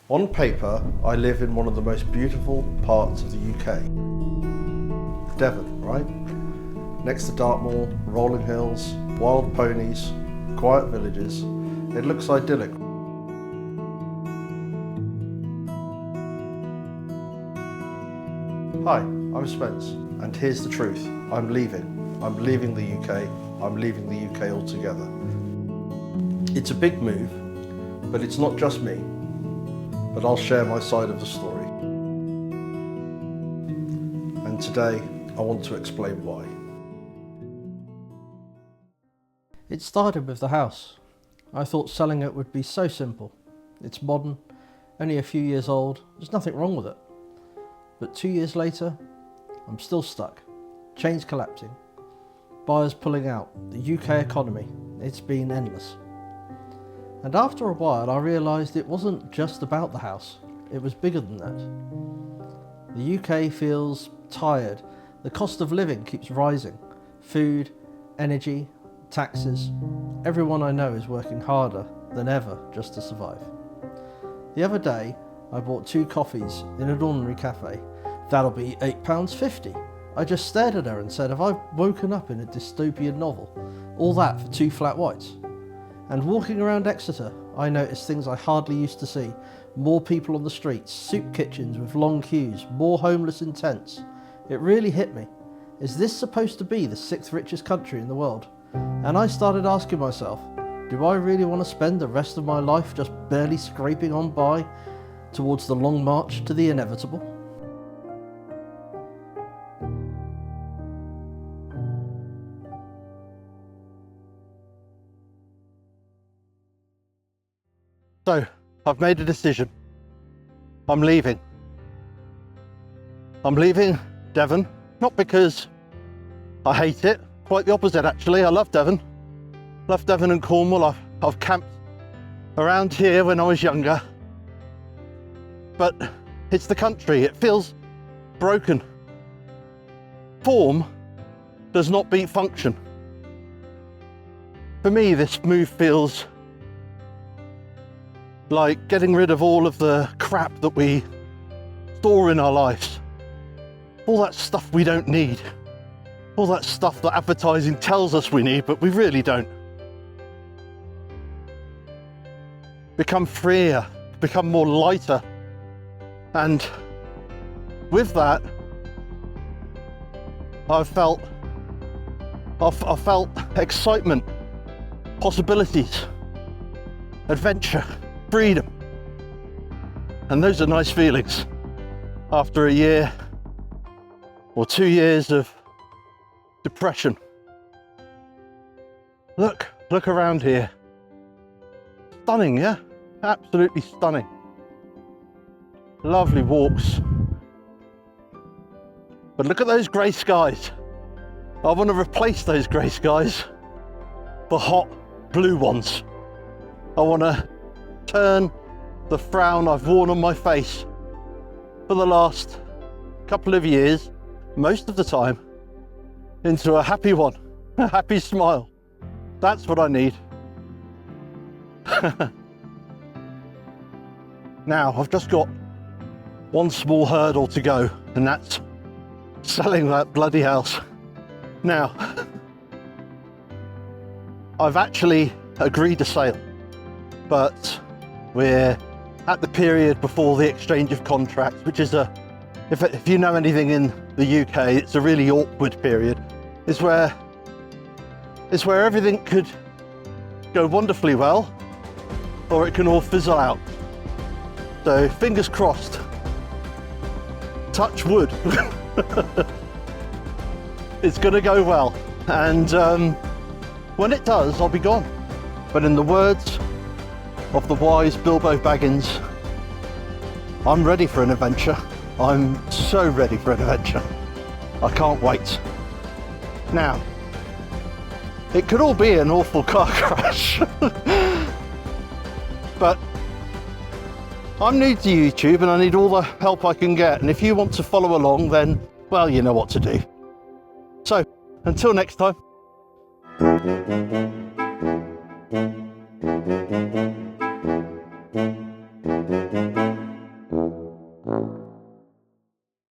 On paper, I live in one of the most beautiful parts of the UK. Devon, right? Next to Dartmoor, rolling hills, wild ponies, quiet villages. It looks idyllic. Hi, I'm Spence, and here's the truth. I'm leaving. I'm leaving the UK. I'm leaving the UK altogether. It's a big move, but it's not just me. But I'll share my side of the story. And today, I want to explain why. It started with the house. I thought selling it would be so simple. It's modern, only a few years old, there's nothing wrong with it. But 2 years later, I'm still stuck. Chains collapsing, buyers pulling out, the UK economy, it's been endless. And after a while I realised it wasn't just about the house, it was bigger than that. The UK feels tired, the cost of living keeps rising. Food, energy, taxes, everyone I know is working harder than ever just to survive. The other day I bought 2 coffees in an ordinary cafe. That'll be £8.50. I just stared at her and said, have I woken up in a dystopian novel? All that for 2 flat whites. And walking around Exeter, I noticed things I hardly used to see. More people on the streets, soup kitchens with long queues, more homeless in tents. It really hit me. Is this supposed to be the 6th richest country in the world? And I started asking myself, do I really want to spend the rest of my life just barely scraping on by towards the long march to the inevitable? So, I've made a decision. I'm leaving. I'm leaving Devon, not because I hate it, quite the opposite actually. I love Devon. Love Devon and Cornwall. I've camped around here when I was younger. But it's the country, it feels broken. Form does not beat function. For me, this move feels like getting rid of all of the crap that we store in our lives. All that stuff we don't need. All that stuff that advertising tells us we need, but we really don't. Become freer, become more lighter. And with that, I've felt excitement, possibilities, adventure, freedom. And those are nice feelings after a year or 2 years of depression. Look around here. Stunning, yeah? Absolutely stunning. Lovely walks. But look at those grey skies. I want to replace those grey skies for hot blue ones. I want to turn the frown I've worn on my face for the last couple of years, most of the time, into a happy one, a happy smile. That's what I need. Now, I've just got one small hurdle to go, and that's selling that bloody house. Now, I've actually agreed to sale, but we're at the period before the exchange of contracts, which is if you know anything in the UK, it's a really awkward period. It's where everything could go wonderfully well, or it can all fizzle out. So fingers crossed, touch wood, it's gonna go well. And when it does, I'll be gone. But in the words of the wise Bilbo Baggins, I'm ready for an adventure. I'm so ready for an adventure. I can't wait. Now, it could all be an awful car crash, but I'm new to YouTube and I need all the help I can get. And if you want to follow along, then, well, you know what to do. So, until next time. Thank you.